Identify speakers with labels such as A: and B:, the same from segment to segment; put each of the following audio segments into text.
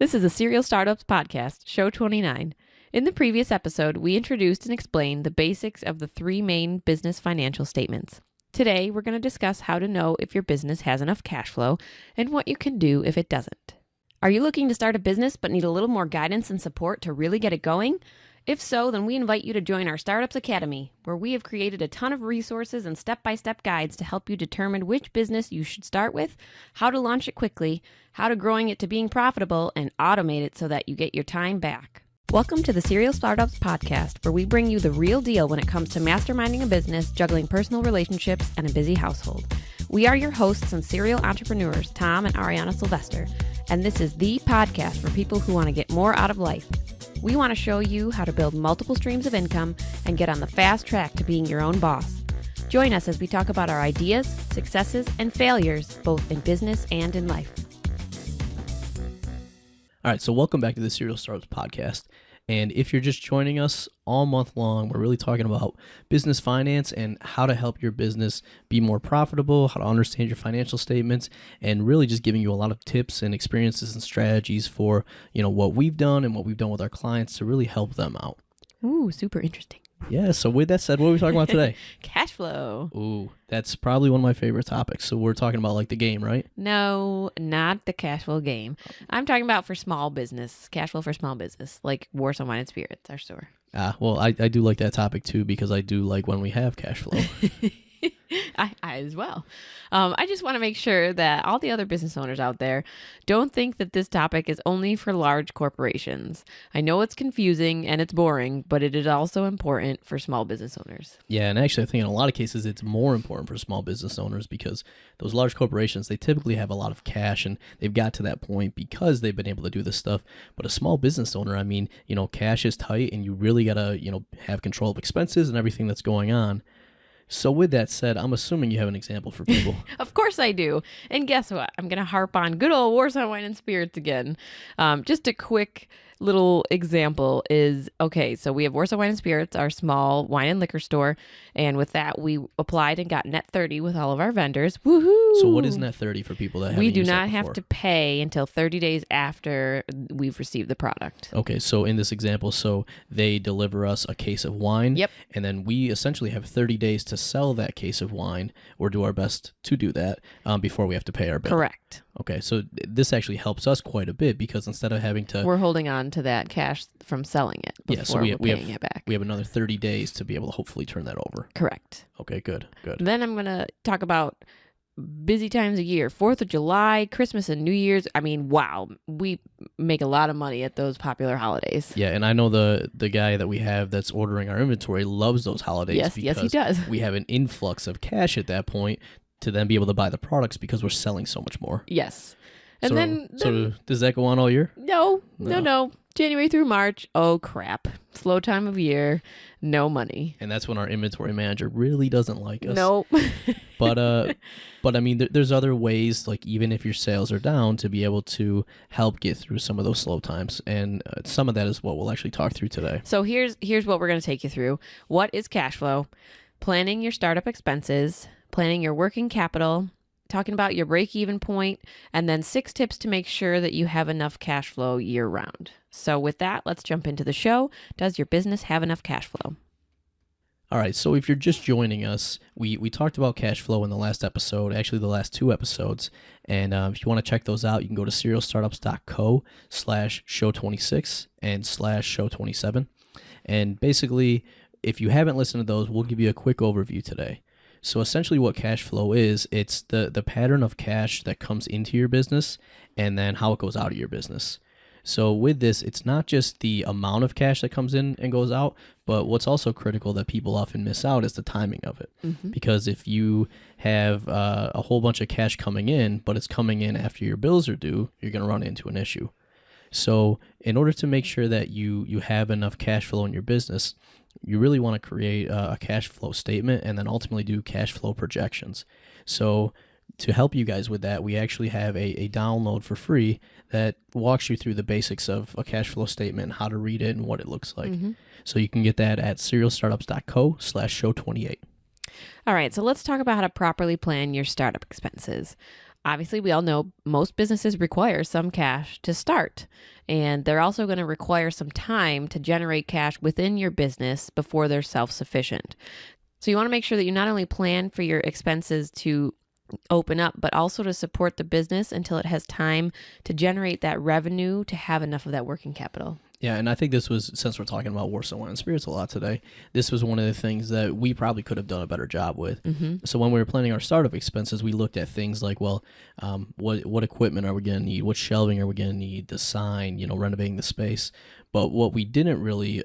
A: This is a Serial Startups podcast, show 29. In the previous episode, we introduced and explained the basics of the three main business financial statements. Today, we're going to discuss how to know if your business has enough cash flow and what you can do if it doesn't. Are you looking to start a business but need a little more guidance and support to really get it going? If so, then we invite you to join our Startups Academy, where we have created a ton of resources and step-by-step guides to help you determine which business you should start with, how to launch it quickly, how to growing it to being profitable, and automate it so that you get your time back. Welcome to the Serial Startups podcast, where we bring you the real deal when it comes to masterminding a business, juggling personal relationships, and a busy household. We are your hosts and serial entrepreneurs, Tom and Ariana Sylvester, and this is the podcast for people who want to get more out of life. We want to show you how to build multiple streams of income and get on the fast track to being your own boss. Join us as we talk about our ideas, successes, and failures, both in business and in life.
B: All right, so welcome back to the Serial Startups podcast. And if you're just joining us all month long, we're really talking about business finance and how to help your business be more profitable, how to understand your financial statements, and really just giving you a lot of tips and experiences and strategies for, what we've done and what we've done with our clients to really help them out.
A: Ooh, super interesting.
B: Yeah, so with that said, what are we talking about today?
A: Cash flow.
B: Ooh, that's probably one of my favorite topics. So we're talking about like the game, right?
A: No, not the cash flow game. I'm talking about for small business, cash flow for small business, like Warsaw Wine and Spirits, our store.
B: Well, I do like that topic too, because I do like when we have cash flow.
A: I as well. I just want to make sure that all the other business owners out there don't think that this topic is only for large corporations. I know it's confusing and it's boring, but it is also important for small business owners.
B: Yeah, and actually I think in a lot of cases it's more important for small business owners because those large corporations, they typically have a lot of cash and they've got to that point because they've been able to do this stuff. But a small business owner, cash is tight and you really got to, have control of expenses and everything that's going on. So with that said, I'm assuming you have an example for people.
A: Of course I do. And guess what? I'm going to harp on good old Warsaw Wine and Spirits again. Just a quick little example is, okay, so we have Warsaw Wine and Spirits, our small wine and liquor store. And with that, we applied and got net 30 with all of our vendors. Woohoo!
B: So what is net 30 for people that haven't
A: We do
B: used
A: not
B: that
A: have
B: before?
A: to pay until 30 days after we've received the product.
B: Okay, so in this example, they deliver us a case of wine.
A: Yep.
B: And then we essentially have 30 days to sell that case of wine or do our best to do that before we have to pay our bill.
A: Correct.
B: Okay, so this actually helps us quite a bit because instead of having to...
A: We're holding on to that cash from selling it before we're paying it back.
B: We have another 30 days to be able to hopefully turn that over.
A: Correct.
B: Okay, good.
A: Then I'm going to talk about busy times of year, 4th of July, Christmas and New Year's. I mean, wow, we make a lot of money at those popular holidays.
B: Yeah, and I know the guy that we have that's ordering our inventory loves those holidays.
A: Yes, he does.
B: We have an influx of cash at that point to then be able to buy the products because we're selling so much more.
A: Yes. And
B: so does that go on all year?
A: No. January through March. Oh, crap. Slow time of year. No money.
B: And that's when our inventory manager really doesn't like us.
A: Nope.
B: But I mean, there's other ways, like even if your sales are down, to be able to help get through some of those slow times. And some of that is what we'll actually talk through today.
A: So here's what we're going to take you through. What is cash flow? Planning your startup expenses, planning your working capital, talking about your break-even point, and then 6 tips to make sure that you have enough cash flow year-round. So with that, let's jump into the show. Does your business have enough cash flow?
B: All right, so if you're just joining us, we talked about cash flow in the last episode, actually the last 2 episodes. And if you want to check those out, you can go to serialstartups.co/show26 and /show27. And basically, if you haven't listened to those, we'll give you a quick overview today. So essentially what cash flow is, it's the pattern of cash that comes into your business and then how it goes out of your business. So with this, it's not just the amount of cash that comes in and goes out, but what's also critical that people often miss out is the timing of it. Mm-hmm. Because if you have a whole bunch of cash coming in, but it's coming in after your bills are due, you're going to run into an issue. So in order to make sure that you have enough cash flow in your business, you really want to create a cash flow statement and then ultimately do cash flow projections. So to help you guys with that, we actually have a download for free that walks you through the basics of a cash flow statement, how to read it and what it looks like. Mm-hmm. So you can get that at serialstartups.co/show28.
A: All right, so let's talk about how to properly plan your startup expenses. Obviously, we all know most businesses require some cash to start, and they're also going to require some time to generate cash within your business before they're self-sufficient. So you want to make sure that you not only plan for your expenses to open up, but also to support the business until it has time to generate that revenue to have enough of that working capital.
B: Yeah, and I think this was, since we're talking about Warsaw Wine and Spirits a lot today, this was one of the things that we probably could have done a better job with. So when we were planning our startup expenses, we looked at things like, well, what equipment are we going to need? What shelving are we going to need? The sign, renovating the space. But what we didn't really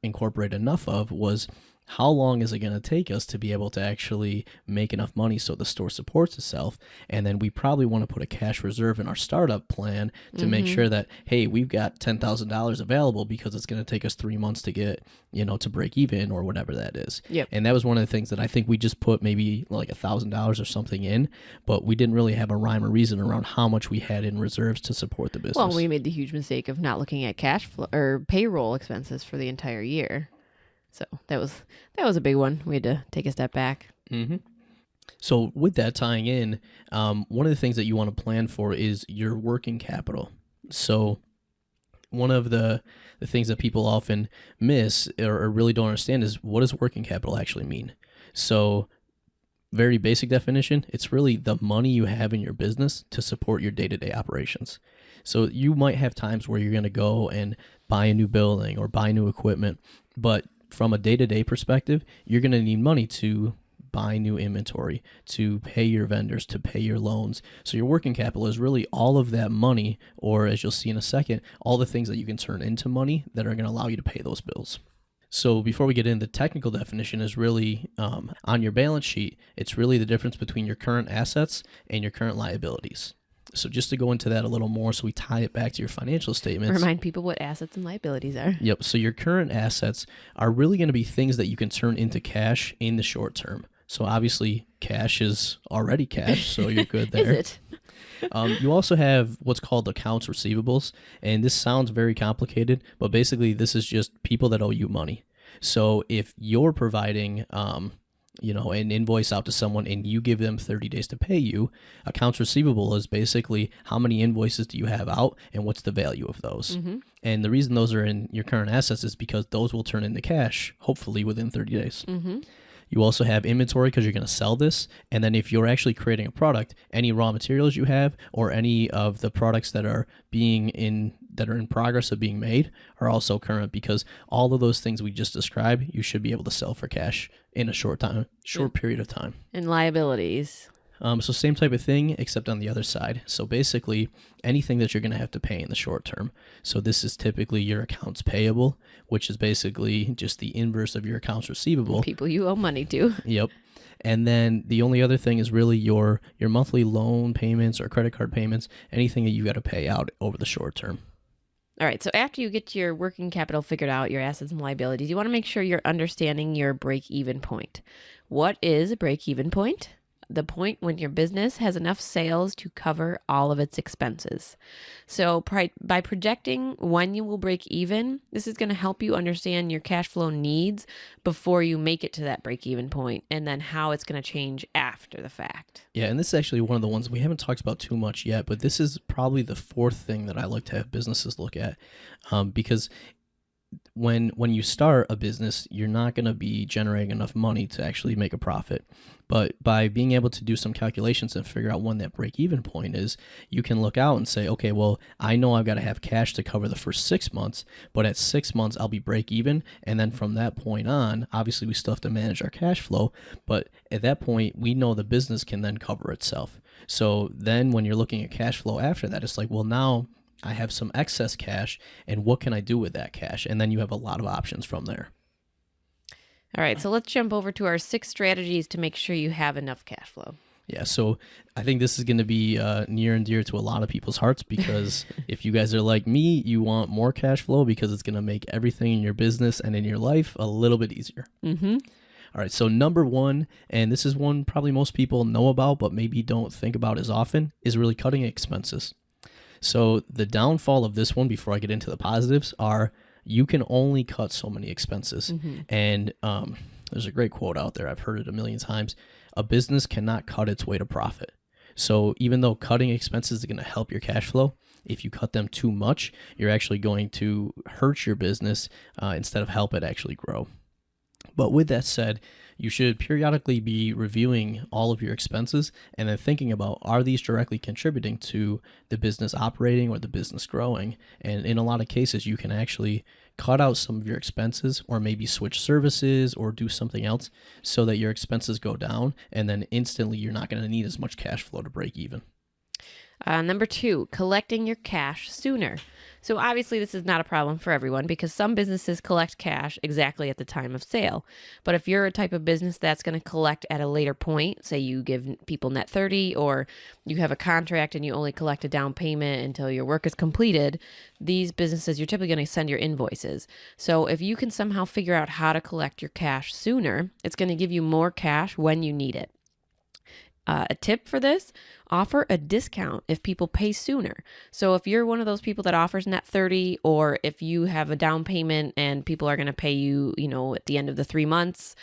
B: incorporate enough of was, how long is it going to take us to be able to actually make enough money so the store supports itself? And then we probably want to put a cash reserve in our startup plan to make sure that, hey, we've got $10,000 available because it's going to take us 3 months to get, to break even or whatever that is.
A: Yep.
B: And that was one of the things that I think we just put maybe like $1,000 or something in, but we didn't really have a rhyme or reason around how much we had in reserves to support the business.
A: Well, we made the huge mistake of not looking at cash flow or payroll expenses for the entire year. So that was a big one. We had to take a step back.
B: So with that tying in, one of the things that you want to plan for is your working capital. So one of the things that people often miss or really don't understand is, what does working capital actually mean? So very basic definition, it's really the money you have in your business to support your day-to-day operations. So you might have times where you're going to go and buy a new building or buy new equipment, but from a day-to-day perspective, you're going to need money to buy new inventory, to pay your vendors, to pay your loans. So your working capital is really all of that money, or as you'll see in a second, all the things that you can turn into money that are going to allow you to pay those bills. So before we get into the technical definition, is really on your balance sheet, it's really the difference between your current assets and your current liabilities. So just to go into that a little more, so we tie it back to your financial statements.
A: Remind people what assets and liabilities are.
B: Yep. So your current assets are really going to be things that you can turn into cash in the short term. So obviously cash is already cash, so you're good there.
A: Is it?
B: You also have what's called accounts receivables, and this sounds very complicated, but basically this is just people that owe you money. So if you're providing an invoice out to someone and you give them 30 days to pay you, accounts receivable is basically how many invoices do you have out and what's the value of those. And the reason those are in your current assets is because those will turn into cash, hopefully within 30 days. You also have inventory because you're going to sell this. And then if you're actually creating a product, any raw materials you have or any of the products that are in progress of being made are also current, because all of those things we just described, you should be able to sell for cash in a short period of time.
A: And liabilities.
B: So same type of thing, except on the other side. So basically anything that you're going to have to pay in the short term. So this is typically your accounts payable, which is basically just the inverse of your accounts receivable.
A: People you owe money to.
B: Yep. And then the only other thing is really your monthly loan payments or credit card payments, anything that you got to pay out over the short term.
A: All right, so after you get your working capital figured out, your assets and liabilities, you want to make sure you're understanding your break-even point. What is a break-even point? The point when your business has enough sales to cover all of its expenses. So by projecting when you will break even, this is going to help you understand your cash flow needs before you make it to that break even point, and then how it's going to change after the fact.
B: Yeah, and this is actually one of the ones we haven't talked about too much yet, but this is probably the fourth thing that I like to have businesses look at, because when you start a business, you're not going to be generating enough money to actually make a profit. But by being able to do some calculations and figure out when that break-even point is, you can look out and say, okay, well, I know I've got to have cash to cover the first 6 months, but at 6 months, I'll be break-even. And then from that point on, obviously, we still have to manage our cash flow. But at that point, we know the business can then cover itself. So then when you're looking at cash flow after that, it's like, well, now I have some excess cash, and what can I do with that cash? And then you have a lot of options from there.
A: All right, so let's jump over to our 6 strategies to make sure you have enough cash flow.
B: Yeah, so I think this is going to be near and dear to a lot of people's hearts, because if you guys are like me, you want more cash flow because it's going to make everything in your business and in your life a little bit easier. All right, so number 1, and this is one probably most people know about but maybe don't think about as often, is really cutting expenses. So the downfall of this one, before I get into the positives, are you can only cut so many expenses. And there's a great quote out there. I've heard it a million times. A business cannot cut its way to profit. So even though cutting expenses is going to help your cash flow, if you cut them too much, you're actually going to hurt your business instead of help it actually grow. But with that said, you should periodically be reviewing all of your expenses and then thinking about, are these directly contributing to the business operating or the business growing? And in a lot of cases, you can actually cut out some of your expenses or maybe switch services or do something else so that your expenses go down, and then instantly you're not going to need as much cash flow to break even.
A: Number 2, collecting your cash sooner. So obviously this is not a problem for everyone because some businesses collect cash exactly at the time of sale. But if you're a type of business that's going to collect at a later point, say you give people net 30 or you have a contract and you only collect a down payment until your work is completed, these businesses, you're typically going to send your invoices. So if you can somehow figure out how to collect your cash sooner, it's going to give you more cash when you need it. A tip for this, offer a discount if people pay sooner. So if you're one of those people that offers net 30, or if you have a down payment and people are going to pay you, at the end of the 3 months,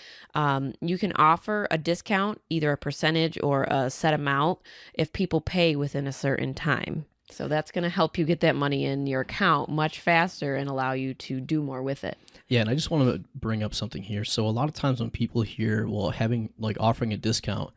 A: you can offer a discount, either a percentage or a set amount if people pay within a certain time. So that's going to help you get that money in your account much faster and allow you to do more with it.
B: Yeah, and I just want to bring up something here. So a lot of times when people hear, offering a discount,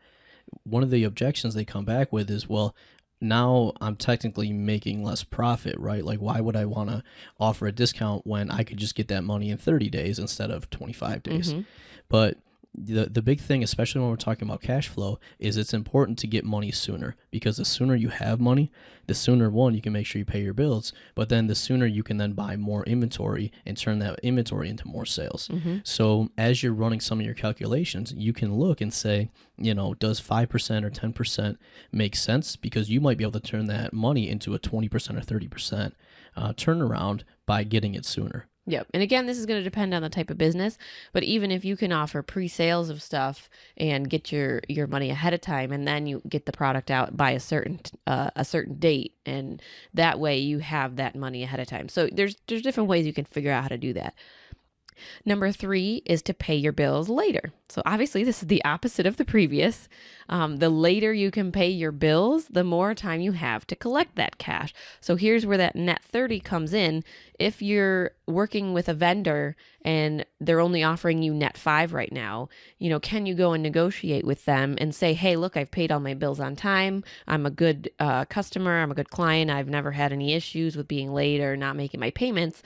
B: one of the objections they come back with is, well, now I'm technically making less profit, right? Like, why would I want to offer a discount when I could just get that money in 30 days instead of 25 days?
A: Mm-hmm.
B: But the big thing, especially when we're talking about cash flow, is it's important to get money sooner, because the sooner you have money, the sooner, one, you can make sure you pay your bills, but then the sooner you can then buy more inventory and turn that inventory into more sales.
A: Mm-hmm.
B: So as you're running some of your calculations, you can look and say, does 5% or 10% make sense? Because you might be able to turn that money into a 20% or 30% turnaround by getting it sooner.
A: Yep. And again, this is going to depend on the type of business, but even if you can offer pre-sales of stuff and get your money ahead of time, and then you get the product out by a certain date, and that way you have that money ahead of time. So there's different ways you can figure out how to do that. Number 3 is to pay your bills later. So obviously this is the opposite of the previous. The later you can pay your bills, the more time you have to collect that cash. So here's where that net 30 comes in. If you're working with a vendor and they're only offering you net 5 right now, can you go and negotiate with them and say, hey, look, I've paid all my bills on time. I'm a good customer. I'm a good client. I've never had any issues with being late or not making my payments.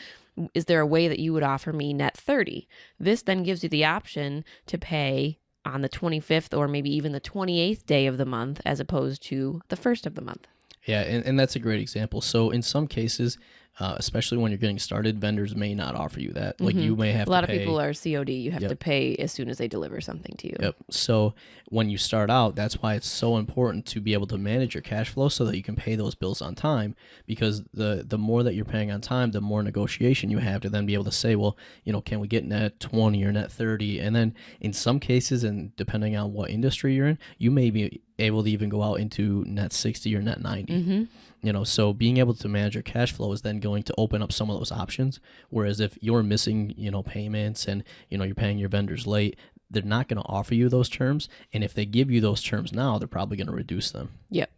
A: Is there a way that you would offer me net 30? This then gives you the option to pay on the 25th or maybe even the 28th day of the month as opposed to the first of the month.
B: Yeah, and that's a great example. So in some cases, especially when you're getting started, vendors may not offer you that. Like you may have to pay.
A: A lot of people are COD. You have to pay as soon as they deliver something to you.
B: Yep. So when you start out, that's why it's so important to be able to manage your cash flow so that you can pay those bills on time, because the more that you're paying on time, the more negotiation you have to then be able to say, well, can we get net 20 or net 30? And then in some cases, and depending on what industry you're in, you may be able to even go out into net 60 or net 90.
A: Mm-hmm.
B: So being able to manage your cash flow is then going to open up some of those options. Whereas if you're missing, payments and, you're paying your vendors late, they're not going to offer you those terms. And if they give you those terms now, they're probably going to reduce them.
A: Yep.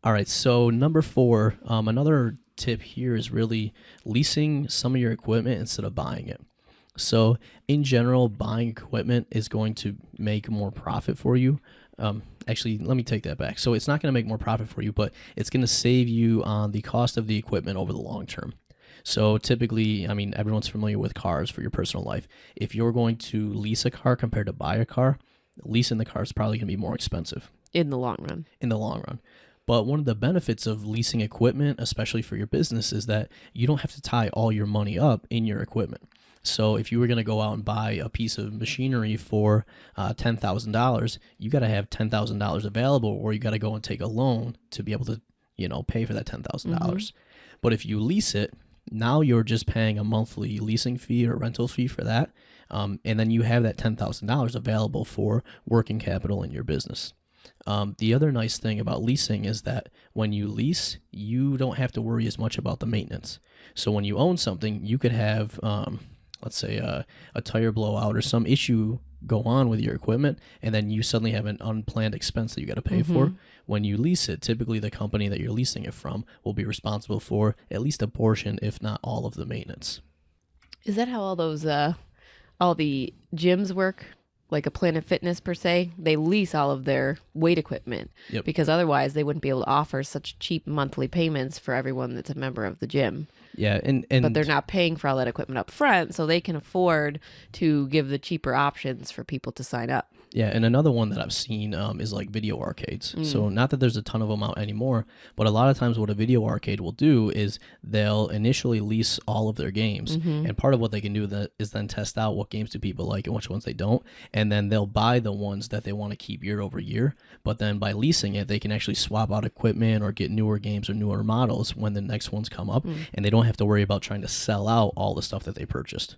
B: All right. So number 4, another tip here is really leasing some of your equipment instead of buying it. So in general, buying equipment is going to make more profit for you. Actually, let me take that back. So it's not going to make more profit for you, but it's going to save you on the cost of the equipment over the long term. So typically, everyone's familiar with cars for your personal life. If you're going to lease a car compared to buy a car, leasing the car is probably going to be more expensive.
A: In the long run.
B: In the long run. But one of the benefits of leasing equipment, especially for your business, is that you don't have to tie all your money up in your equipment. So if you were going to go out and buy a piece of machinery for $10,000, you got to have $10,000 available, or you got to go and take a loan to be able to, pay for that $10,000. Mm-hmm. But if you lease it, now you're just paying a monthly leasing fee or rental fee for that. And then you have that $10,000 available for working capital in your business. The other nice thing about leasing is that when you lease, you don't have to worry as much about the maintenance. So when you own something, you could have, let's say, a tire blowout or some issue go on with your equipment, and then you suddenly have an unplanned expense that you got to pay for. When you lease it, typically the company that you're leasing it from will be responsible for at least a portion, if not all of the maintenance.
A: Is that how all the gyms work? Like a Planet Fitness per se, they lease all of their weight equipment because otherwise they wouldn't be able to offer such cheap monthly payments for everyone that's a member of the gym.
B: Yeah,
A: but they're not paying for all that equipment up front, so they can afford to give the cheaper options for people to sign up.
B: Yeah, and another one that I've seen is like video arcades. So not that there's a ton of them out anymore, but a lot of times what a video arcade will do is they'll initially lease all of their games. And part of what they can do is then test out what games do people like and which ones they don't. And then they'll buy the ones that they want to keep year over year. But then by leasing it, they can actually swap out equipment or get newer games or newer models when the next ones come up. And they don't have to worry about trying to sell out all the stuff that they purchased.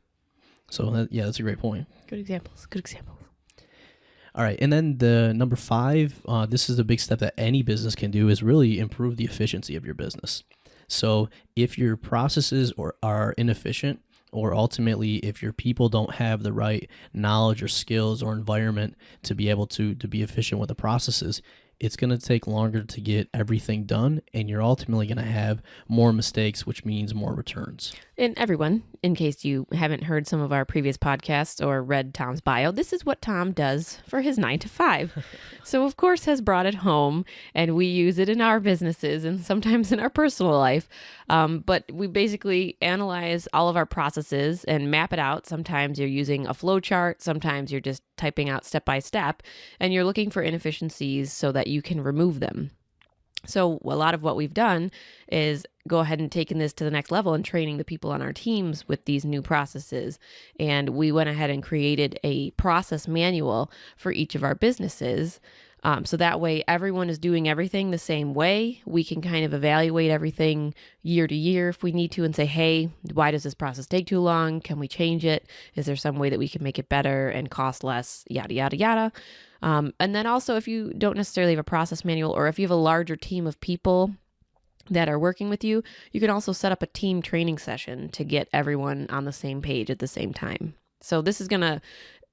B: So that's a great point.
A: Good examples.
B: All right, and then the number 5, this is a big step that any business can do, is really improve the efficiency of your business. So if your processes are inefficient, or ultimately if your people don't have the right knowledge or skills or environment to be able to be efficient with the processes, it's going to take longer to get everything done, and you're ultimately going to have more mistakes, which means more returns.
A: And everyone, in case you haven't heard some of our previous podcasts or read Tom's bio, this is what Tom does for his 9 to 5. So, of course, has brought it home, and we use it in our businesses and sometimes in our personal life. But we basically analyze all of our processes and map it out. Sometimes you're using a flow chart. Sometimes you're just typing out step by step, and you're looking for inefficiencies so that you can remove them. So a lot of what we've done is go ahead and taken this to the next level and training the people on our teams with these new processes. And we went ahead and created a process manual for each of our businesses. So that way everyone is doing everything the same way. We can kind of evaluate everything year to year if we need to and say, hey, why does this process take too long? Can we change it? Is there some way that we can make it better and cost less? Yada, yada, yada. And then also if you don't necessarily have a process manual, or if you have a larger team of people that are working with you, you can also set up a team training session to get everyone on the same page at the same time. So this is going to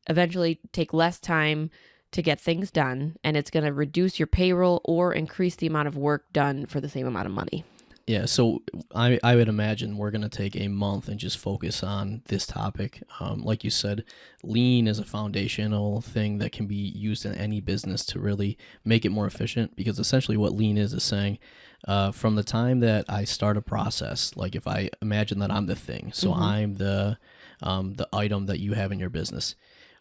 A: eventually take less time to get things done, and it's going to reduce your payroll or increase the amount of work done for the same amount of money.
B: Yeah, so I would imagine we're going to take a month and just focus on this topic. Like you said, lean is a foundational thing that can be used in any business to really make it more efficient, because essentially what lean is saying, from the time that I start a process, like if I imagine that I'm the thing, so I'm the item that you have in your business.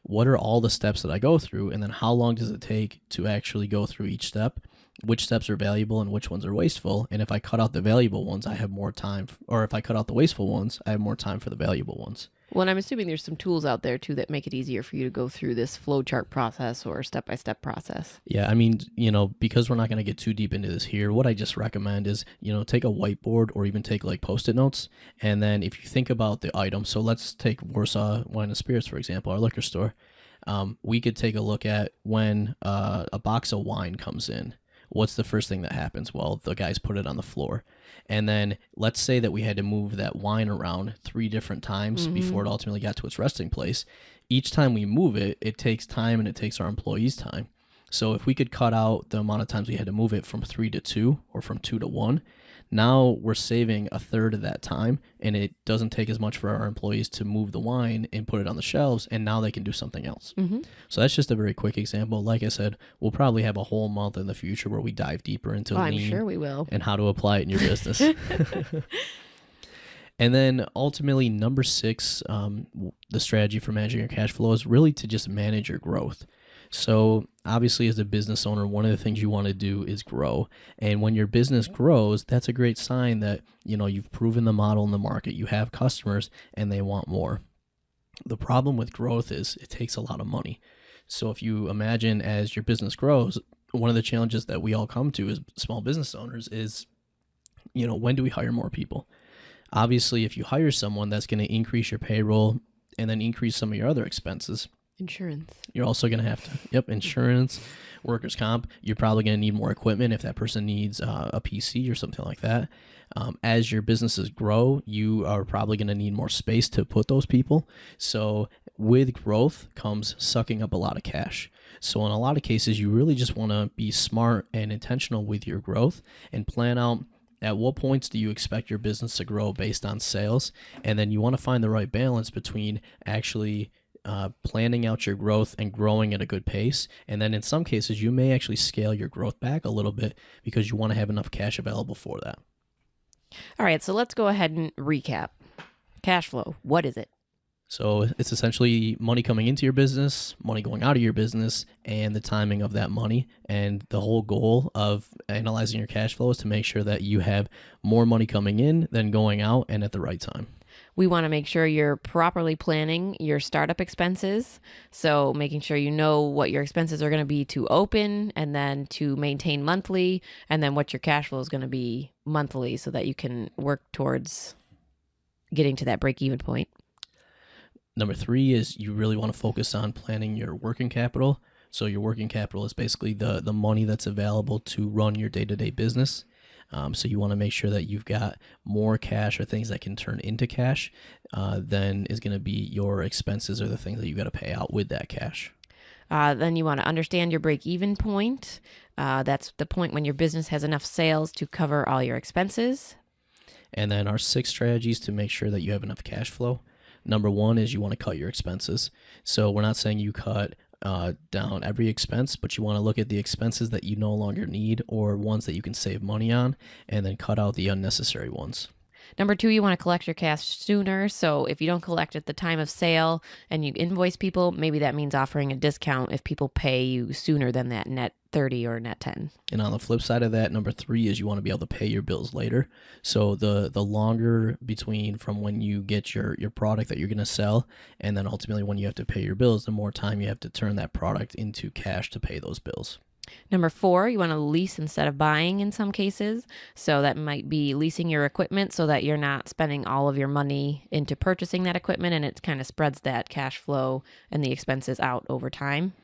B: What are all the steps that I go through, and then how long does it take to actually go through each step? Which steps are valuable and which ones are wasteful? And if I cut out the valuable ones, I have more time, or if I cut out the wasteful ones, I have more time for the valuable ones.
A: Well, and I'm assuming there's some tools out there too that make it easier for you to go through this flowchart process or step-by-step process.
B: Yeah, I mean, because we're not going to get too deep into this here, what I just recommend is, take a whiteboard or even take like Post-it notes. And then if you think about the item, so let's take Warsaw Wine and Spirits, for example, our liquor store. We could take a look at when a box of wine comes in. What's the first thing that happens? Well, the guys put it on the floor. And then let's say that we had to move that wine around 3 different times before it ultimately got to its resting place. Each time we move it, it takes time and it takes our employees time. So if we could cut out the amount of times we had to move it from 3 to 2 or from 2 to 1, now we're saving a third of that time, and it doesn't take as much for our employees to move the wine and put it on the shelves, and now they can do something else. So that's just a very quick example. Like I said, we'll probably have a whole month in the future where we dive deeper into lean.
A: I'm sure we will.
B: And how to apply it in your business. And then ultimately, number 6, the strategy for managing your cash flow is really to just manage your growth. So obviously, as a business owner, one of the things you want to do is grow. And when your business grows, that's a great sign that, you've proven the model in the market, you have customers, and they want more. The problem with growth is it takes a lot of money. So if you imagine as your business grows, one of the challenges that we all come to as small business owners is, when do we hire more people? Obviously, if you hire someone, that's going to increase your payroll and then increase some of your other expenses.
A: Insurance.
B: You're also going to have to, insurance, workers' comp. You're probably going to need more equipment if that person needs a PC or something like that. As your businesses grow, you are probably going to need more space to put those people. So with growth comes sucking up a lot of cash. So in a lot of cases, you really just want to be smart and intentional with your growth and plan out at what points do you expect your business to grow based on sales. And then you want to find the right balance between actually planning out your growth and growing at a good pace. And then in some cases, you may actually scale your growth back a little bit because you want to have enough cash available for that.
A: All right, so let's go ahead and recap. Cash flow, what is it?
B: So it's essentially money coming into your business, money going out of your business, and the timing of that money. And the whole goal of analyzing your cash flow is to make sure that you have more money coming in than going out and at the right time.
A: We want to make sure you're properly planning your startup expenses. So making sure you know what your expenses are going to be to open and then to maintain monthly, and then what your cash flow is going to be monthly so that you can work towards getting to that break-even point.
B: Number 3 is you really want to focus on planning your working capital. So your working capital is basically the money that's available to run your day-to-day business. So you want to make sure that you've got more cash or things that can turn into cash than is going to be your expenses or the things that you got to pay out with that cash.
A: Then you want to understand your break-even point. That's the point when your business has enough sales to cover all your expenses.
B: And then our 6 strategies to make sure that you have enough cash flow. Number 1 is you want to cut your expenses. So we're not saying you cut down every expense, but you want to look at the expenses that you no longer need or ones that you can save money on, and then cut out the unnecessary ones.
A: Number 2, you want to collect your cash sooner. So if you don't collect at the time of sale and you invoice people, maybe that means offering a discount if people pay you sooner than that net 30 or net 10.
B: And on the flip side of that, number 3 is you want to be able to pay your bills later. So the longer between from when you get your product that you're going to sell and then ultimately when you have to pay your bills, the more time you have to turn that product into cash to pay those bills.
A: Number 4, you want to lease instead of buying in some cases. So that might be leasing your equipment so that you're not spending all of your money into purchasing that equipment, and it kind of spreads that cash flow and the expenses out over time.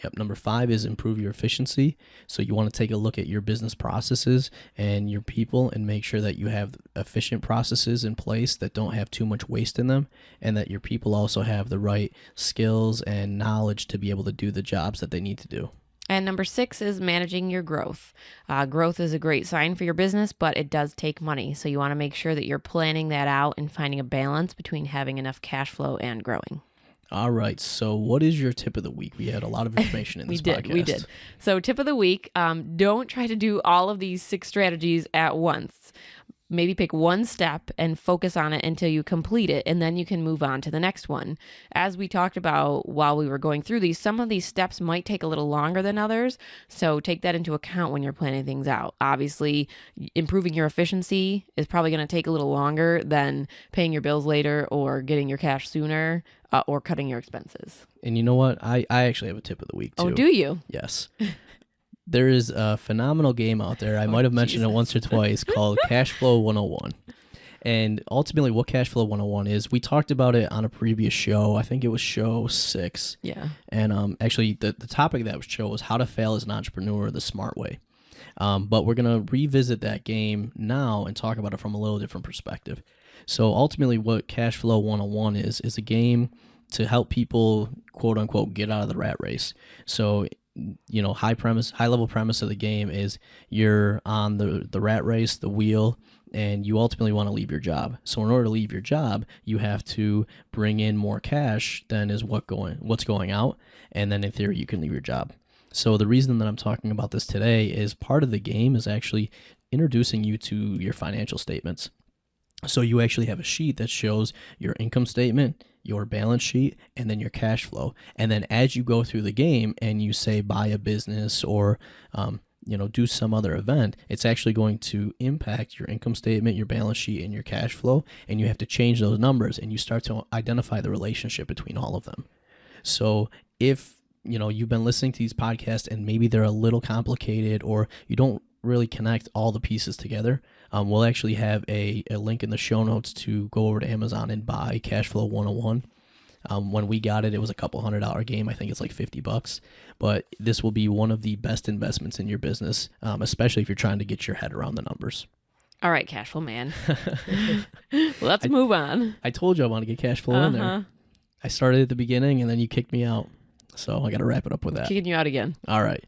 B: Yep. Number 5 is improve your efficiency. So you want to take a look at your business processes and your people and make sure that you have efficient processes in place that don't have too much waste in them, and that your people also have the right skills and knowledge to be able to do the jobs that they need to do.
A: And number 6 is managing your growth. Growth is a great sign for your business, but it does take money. So you want to make sure that you're planning that out and finding a balance between having enough cash flow and growing.
B: All right. So what is your tip of the week? We had a lot of information in this podcast.
A: We did. So tip of the week, don't try to do all of these 6 strategies at once. Maybe pick one step and focus on it until you complete it, and then you can move on to the next one. As we talked about while we were going through these, some of these steps might take a little longer than others, so take that into account when you're planning things out. Obviously, improving your efficiency is probably going to take a little longer than paying your bills later or getting your cash sooner or cutting your expenses.
B: And you know what? I actually have a tip of the week, too.
A: Oh, do you?
B: Yes. There is a phenomenal game out there. I might have mentioned it once or twice called Cashflow 101. And ultimately what Cashflow 101 is, we talked about it on a previous show. I think it was show 6.
A: Yeah.
B: And actually the topic of that show was how to fail as an entrepreneur the smart way. But we're going to revisit that game now and talk about it from a little different perspective. So ultimately what Cashflow 101 is a game to help people, quote unquote, get out of the rat race. So high level premise of the game is you're on the rat race, the wheel, and you ultimately want to leave your job. So in order to leave your job, you have to bring in more cash than is what's going out, and then in theory you can leave your job. So the reason that I'm talking about this today is part of the game is actually introducing you to your financial statements. So you actually have a sheet that shows your income statement, your balance sheet, and then your cash flow. And then as you go through the game and you say buy a business or do some other event, it's actually going to impact your income statement, your balance sheet, and your cash flow. And you have to change those numbers and you start to identify the relationship between all of them. So if you've been listening to these podcasts and maybe they're a little complicated or you don't really connect all the pieces together, we'll actually have a link in the show notes to go over to Amazon and buy Cashflow 101. When we got it, it was a couple $100 game. I think it's like $50. But this will be one of the best investments in your business, especially if you're trying to get your head around the numbers.
A: All right, Cashflow man. Let's move on.
B: I told you I want to get Cashflow in there. I started at the beginning, and then you kicked me out. So I got to wrap it up with that.
A: Kicking you out again.
B: All right.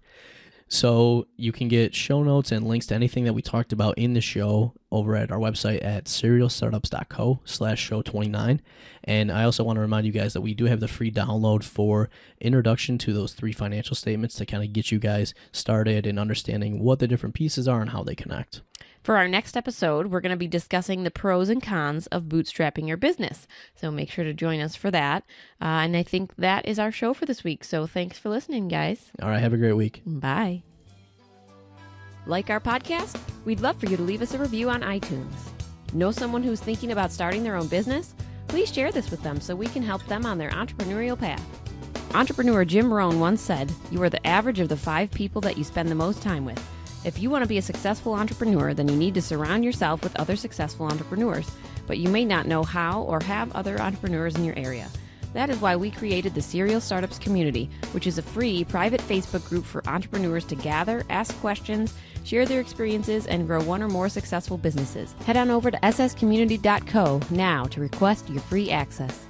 B: So you can get show notes and links to anything that we talked about in the show over at our website at serialstartups.co/show29. And I also want to remind you guys that we do have the free download for introduction to those 3 financial statements to kind of get you guys started in understanding what the different pieces are and how they connect.
A: For our next episode, we're going to be discussing the pros and cons of bootstrapping your business. So make sure to join us for that. And I think that is our show for this week. So thanks for listening, guys.
B: All right. Have a great week.
A: Bye. Like our podcast? We'd love for you to leave us a review on iTunes. Know someone who's thinking about starting their own business? Please share this with them so we can help them on their entrepreneurial path. Entrepreneur Jim Rohn once said, "You are the average of the 5 people that you spend the most time with." If you want to be a successful entrepreneur, then you need to surround yourself with other successful entrepreneurs, but you may not know how or have other entrepreneurs in your area. That is why we created the Serial Startups Community, which is a free private Facebook group for entrepreneurs to gather, ask questions, share their experiences, and grow one or more successful businesses. Head on over to sscommunity.co now to request your free access.